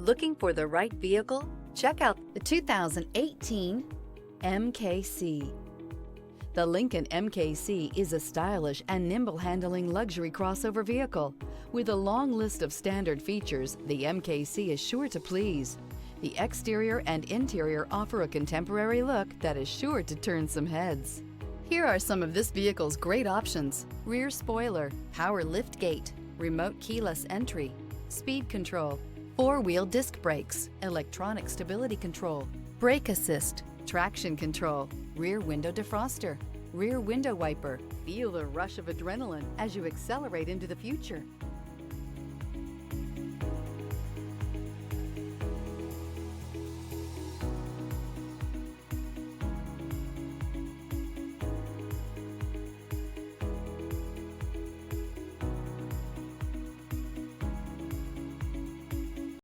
Looking for the right vehicle? Check out the 2018 MKC. The Lincoln MKC is a stylish and nimble-handling luxury crossover vehicle. With a long list of standard features, the MKC is sure to please. The exterior and interior offer a contemporary look that is sure to turn some heads. Here are some of this vehicle's great options: rear spoiler, power liftgate, remote keyless entry, speed control, four-wheel disc brakes, electronic stability control, brake assist, traction control, rear window defroster, rear window wiper. Feel the rush of adrenaline as you accelerate into the future.